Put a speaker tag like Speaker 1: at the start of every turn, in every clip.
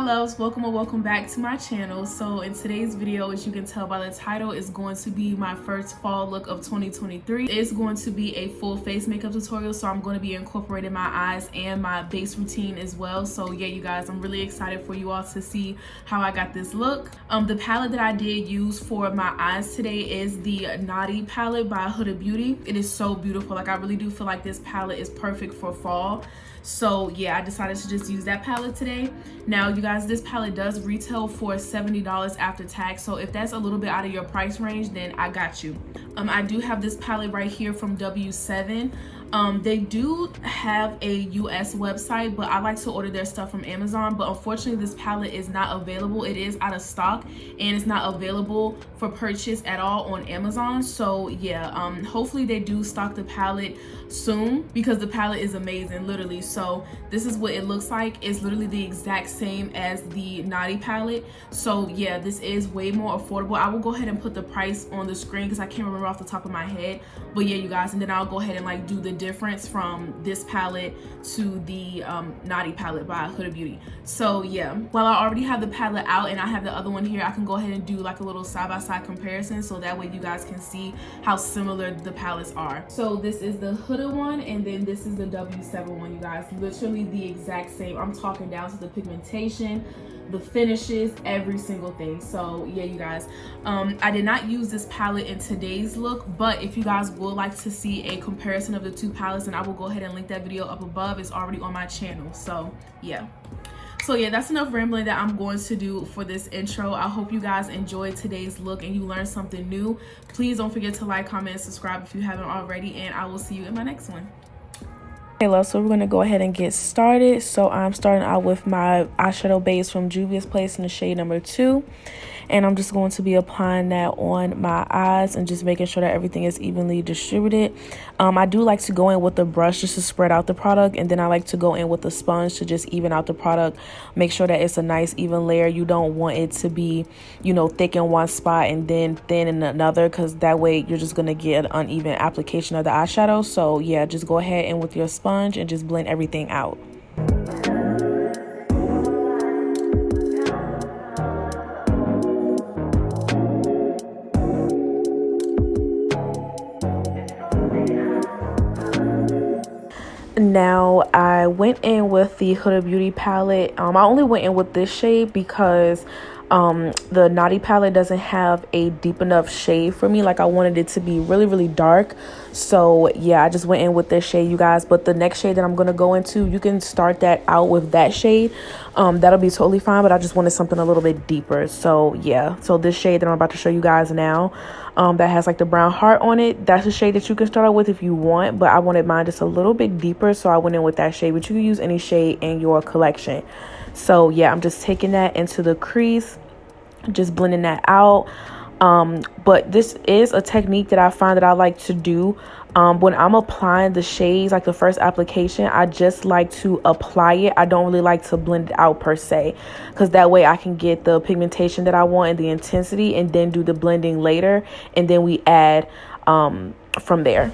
Speaker 1: loves, welcome or welcome back to my channel. So in today's video, as you can tell by the title, is going to be my first fall look of 2023. It's going to be a full face makeup tutorial, so I'm going to be incorporating my eyes and my base routine as well. So yeah, you guys, I'm really excited for you all to see how I got this look. The palette that I did use for my eyes today is the Naughty palette by Huda Beauty. It is so beautiful. Like, I really do feel like this palette is perfect for fall. So yeah, I decided to just use that palette today. Now you guys, this palette does retail for $70 after tax, so if that's a little bit out of your price range, then I got you. I do have this palette right here from W7. They do have a US website, but I like to order their stuff from Amazon. But unfortunately, this palette is not available. It is out of stock and it's not available for purchase at all on Amazon. So yeah, hopefully they do stock the palette soon, because the palette is amazing, literally. So this is what it looks like. It's literally the exact same as the Naughty palette. So yeah, this is way more affordable. I will go ahead and put the price on the screen because I can't remember off the top of my head. But yeah, you guys, and then I'll go ahead and like do the difference from this palette to the Naughty palette by Huda Beauty. So yeah, while I already have the palette out and I have the other one here, I can go ahead and do like a little side-by-side comparison, so that way you guys can see how similar the palettes are. So this is the Huda one, and then this is the W7 one, you guys. Literally the exact same. I'm talking down to the pigmentation, the finishes, every single thing. So yeah, you guys, I did not use this palette in today's look, but if you guys would like to see a comparison of the two palettes, then I will go ahead and link that video up above. It's already on my channel. So yeah, that's enough rambling that I'm going to do for this intro. I hope you guys enjoyed today's look and you learned something new. Please don't forget to like, comment, and subscribe if you haven't already, and I will see you in my next one. Hey love, so we're gonna go ahead and get started. So I'm starting out with my eyeshadow base from Juvia's Place in the shade number 2, and I'm just going to be applying that on my eyes and just making sure that everything is evenly distributed. I do like to go in with the brush just to spread out the product, and then I like to go in with the sponge to just even out the product, make sure that it's a nice even layer. You don't want it to be, you know, thick in one spot and then thin in another, because that way you're just gonna get an uneven application of the eyeshadow. So yeah, just go ahead and with your sponge and just blend everything out. Now I went in with the Huda Beauty palette. I only went in with this shade because the Naughty palette doesn't have a deep enough shade for me. Like, I wanted it to be really dark. So yeah, I just went in with this shade, you guys. But the next shade that I'm gonna go into, you can start that out with that shade. That'll be totally fine, but I just wanted something a little bit deeper. So yeah, so this shade that I'm about to show you guys now, that has like the brown heart on it, that's a shade that you can start out with if you want, but I wanted mine just a little bit deeper, so I went in with that shade. But you can use any shade in your collection. So yeah, I'm just taking that into the crease, just blending that out. But this is a technique that I find that I like to do when I'm applying the shades. Like the first application, I just like to apply it. I don't really like to blend it out per se, because that way I can get the pigmentation that I want and the intensity, and then do the blending later, and then we add from there.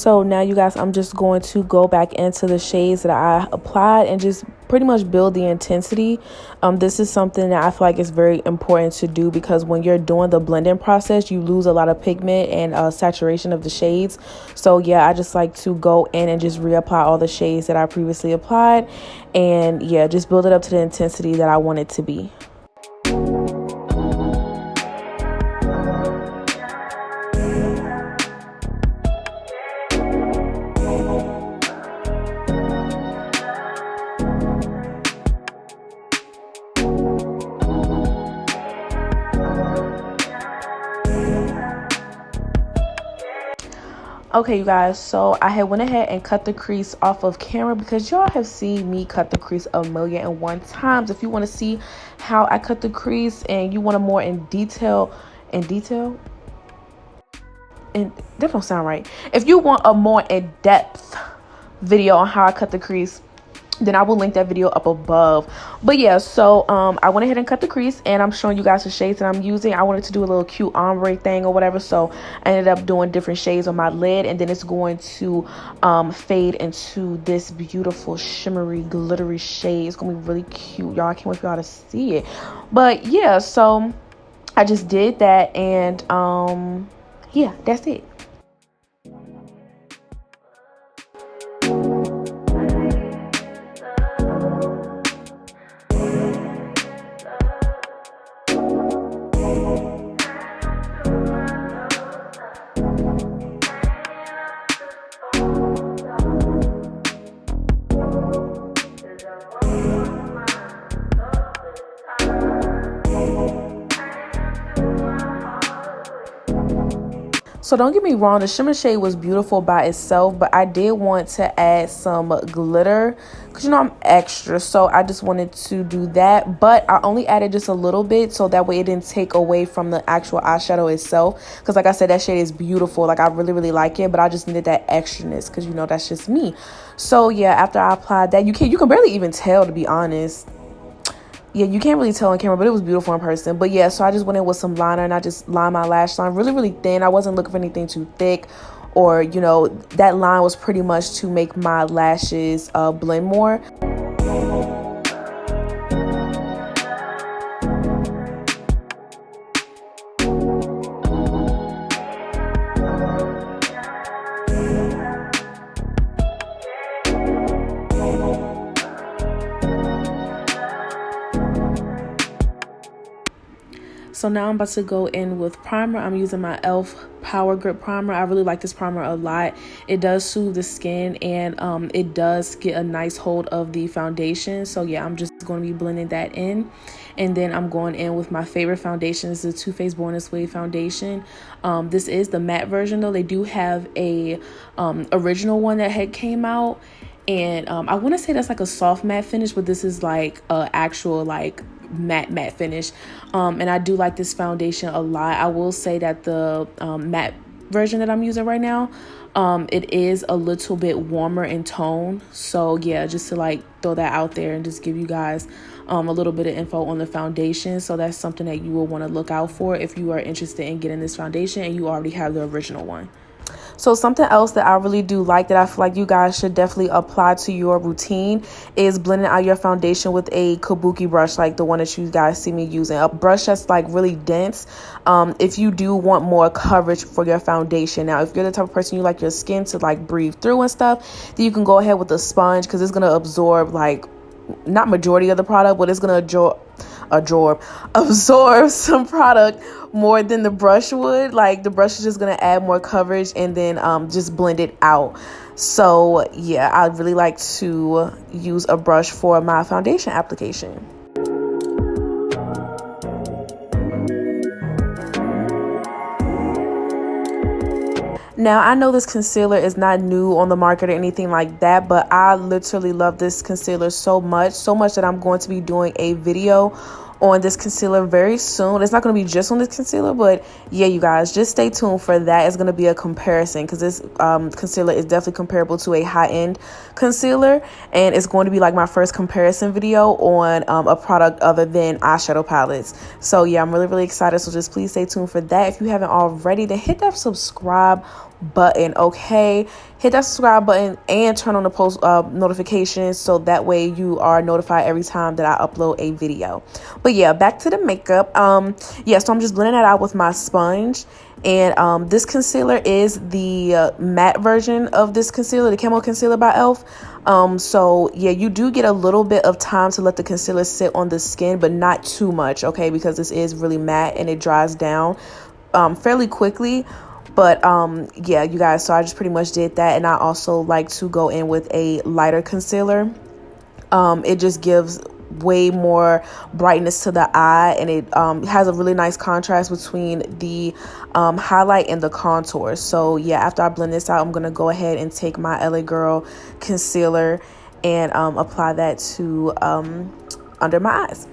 Speaker 1: So now you guys, I'm just going to go back into the shades that I applied and just pretty much build the intensity. This is something that I feel like is very important to do, because when you're doing the blending process, you lose a lot of pigment and saturation of the shades. So yeah, I just like to go in and just reapply all the shades that I previously applied, and yeah, just build it up to the intensity that I want it to be. Okay, you guys, so I had went ahead and cut the crease off of camera, because y'all have seen me cut the crease 1,000,001 times. If you want to see how I cut the crease and you want a more in detail, and that don't sound right. If you want a more in-depth video on how I cut the crease, then I will link that video up above. But yeah, so I went ahead and cut the crease, and I'm showing you guys the shades that I'm using. I wanted to do a little cute ombre thing or whatever, so I ended up doing different shades on my lid, and then it's going to fade into this beautiful shimmery glittery shade. It's gonna be really cute, y'all. I can't wait for y'all to see it. But yeah, so I just did that, and yeah, that's it. So don't get me wrong, the shimmer shade was beautiful by itself, but I did want to add some glitter, because you know I'm extra, so I just wanted to do that. But I only added just a little bit, so that way it didn't take away from the actual eyeshadow itself, because like I said, that shade is beautiful. Like, I really like it, but I just needed that extraness, because you know that's just me. So yeah, after I applied that, you can barely even tell, to be honest. Yeah, you can't really tell on camera, but it was beautiful in person. But yeah, so I just went in with some liner, and I just lined my lash line really thin. I wasn't looking for anything too thick, or you know, that line was pretty much to make my lashes blend more. So now I'm about to go in with primer. I'm using my e.l.f. Power Grip Primer. I really like this primer a lot. It does soothe the skin, and it does get a nice hold of the foundation. So yeah, I'm just going to be blending that in. And then I'm going in with my favorite foundation. This is the Too Faced Born This Way foundation. This is the matte version though. They do have a original one that had came out. And I want to say that's like a soft matte finish, but this is like actual like matte finish. And I do like this foundation a lot. I will say that the matte version that I'm using right now, it is a little bit warmer in tone. So yeah, just to like throw that out there and just give you guys a little bit of info on the foundation. So that's something that you will want to look out for if you are interested in getting this foundation and you already have the original one. So something else that I really do like, that I feel like you guys should definitely apply to your routine, is blending out your foundation with a kabuki brush, like the one that you guys see me using. A brush that's like really dense, if you do want more coverage for your foundation. Now, if you're the type of person you like your skin to like breathe through and stuff, then you can go ahead with a sponge, because it's going to absorb like, not majority of the product, but it's going to absorb some product more than the brush would. Like, the brush is just going to add more coverage and then just blend it out. So yeah, I really like to use a brush for my foundation application. Now, I know this concealer is not new on the market or anything like that, but I literally love this concealer so much that I'm going to be doing a video on this concealer very soon. It's not going to be just on this concealer, but yeah, you guys, just stay tuned for that. It's going to be a comparison, because this concealer is definitely comparable to a high-end concealer, and it's going to be like my first comparison video on a product other than eyeshadow palettes. So yeah, I'm really excited. So just please stay tuned for that. If you haven't already, then hit that subscribe button, okay? Hit that subscribe button and turn on the post notifications so that way you are notified every time that I upload a video. But yeah, back to the makeup. Yeah, so I'm just blending that out with my sponge. And this concealer is the matte version of this concealer, the Camo Concealer by e.l.f. So yeah, you do get a little bit of time to let the concealer sit on the skin, but not too much, okay? Because this is really matte and it dries down fairly quickly. But yeah, you guys, so I just pretty much did that. And I also like to go in with a lighter concealer. It just gives way more brightness to the eye, and it has a really nice contrast between the highlight and the contour. So yeah, after I blend this out, I'm gonna go ahead and take my LA Girl concealer and apply that to under my eyes.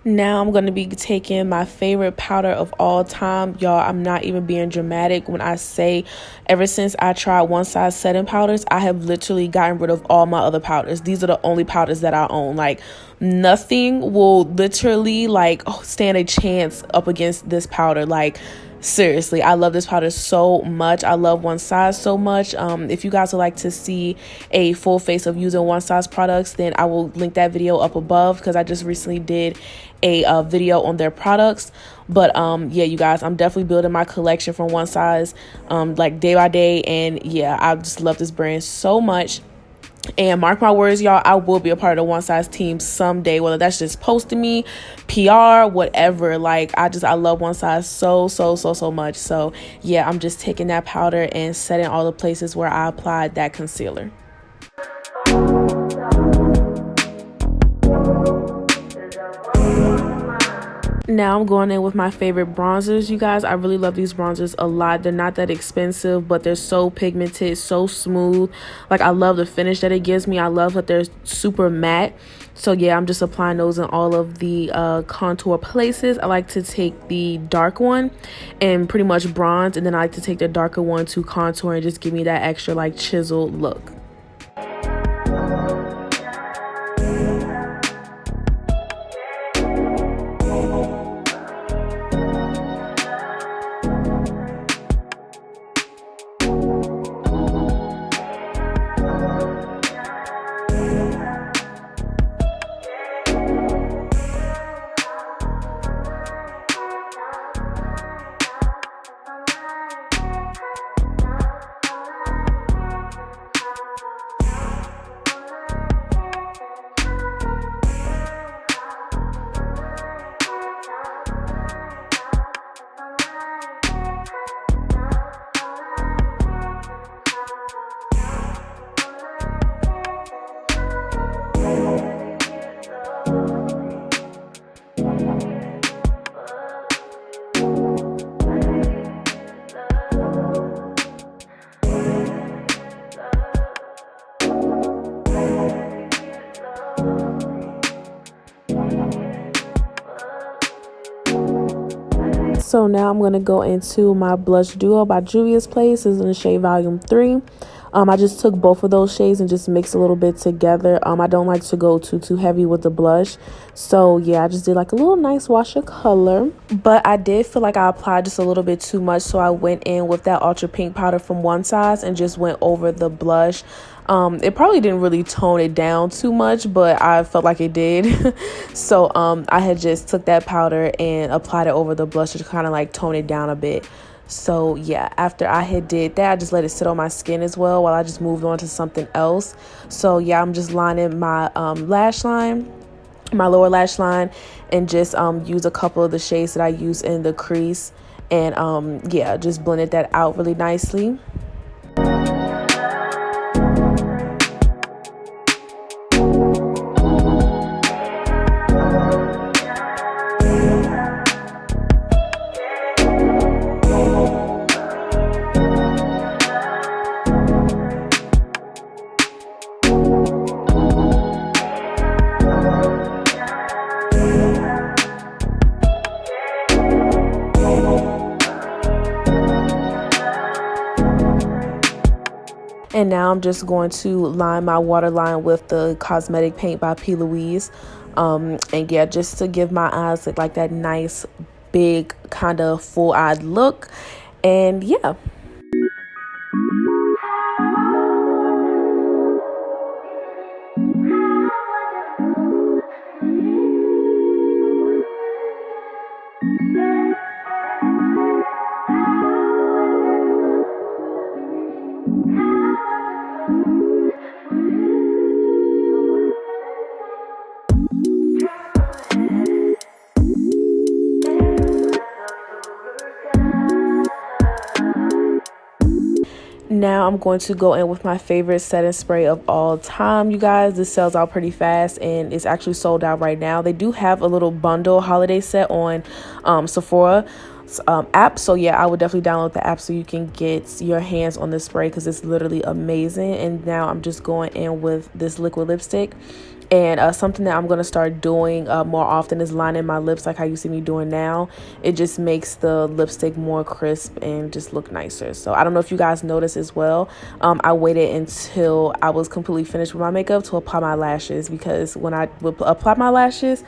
Speaker 1: Now I'm going to be taking my favorite powder of all time. Y'all, I'm not even being dramatic when I say ever since I tried One Size setting powders, I have literally gotten rid of all my other powders. These are the only powders that I own. Like, nothing will literally stand a chance up against this powder. Like, seriously, I love this powder so much. I love One Size so much. If you guys would like to see a full face of using One Size products, then I will link that video up above, because I just recently did a video on their products. But yeah, you guys, I'm definitely building my collection from One Size like day by day. And yeah, I just love this brand so much. And mark my words, y'all, I will be a part of the One Size team someday, whether that's just posting me, PR, whatever. Like, I love One Size so much. So yeah, I'm just taking that powder and setting all the places where I applied that concealer. Now I'm going in with my favorite bronzers, you guys. I really love these bronzers a lot. They're not that expensive, but they're so pigmented, so smooth. Like, I love the finish that it gives me. I love that they're super matte. So yeah, I'm just applying those in all of the contour places. I like to take the dark one and pretty much bronze, and then I like to take the darker one to contour and just give me that extra like chiseled look. So now I'm going to go into my blush duo by Juvia's Place. This is in the shade Volume 3. I just took both of those shades and just mixed a little bit together. I don't like to go too heavy with the blush. So yeah, I just did like a little nice wash of color. But I did feel like I applied just a little bit too much. So I went in with that Ultra Pink powder from One Size and just went over the blush. It probably didn't really tone it down too much, but I felt like it did. So I had just took that powder and applied it over the blush to kind of like tone it down a bit. So yeah, after I had did that, I just let it sit on my skin as well while I just moved on to something else. So yeah, I'm just lining my lash line. my lower lash line and just use a couple of the shades that I use in the crease, and yeah, just blended that out really nicely. And now I'm just going to line my waterline with the Cosmetic Paint by P. Louise. And yeah, just to give my eyes like that nice, big, kind of full-eyed look. And yeah. Now I'm going to go in with my favorite setting spray of all time, you guys. This sells out pretty fast and it's actually sold out right now. They do have a little bundle holiday set on Sephora app, so yeah, I would definitely download the app so you can get your hands on this spray because it's literally amazing. And now I'm just going in with this liquid lipstick. And something that I'm going to start doing more often is lining my lips like how you see me doing now. It just makes the lipstick more crisp and just look nicer. So I don't know if you guys notice as well. I waited until I was completely finished with my makeup to apply my lashes, because when I would apply my lashes,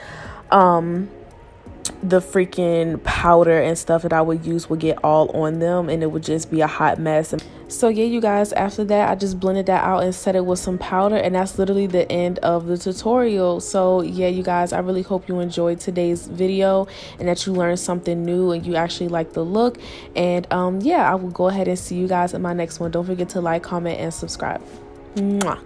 Speaker 1: the freaking powder and stuff that I would use would get all on them and it would just be a hot mess. So yeah, you guys, after that I just blended that out and set it with some powder, and that's literally the end of the tutorial. So yeah, you guys, I really hope you enjoyed today's video and that you learned something new and you actually like the look. And yeah, I will go ahead and see you guys in my next one. Don't forget to like, comment, and subscribe. Mwah.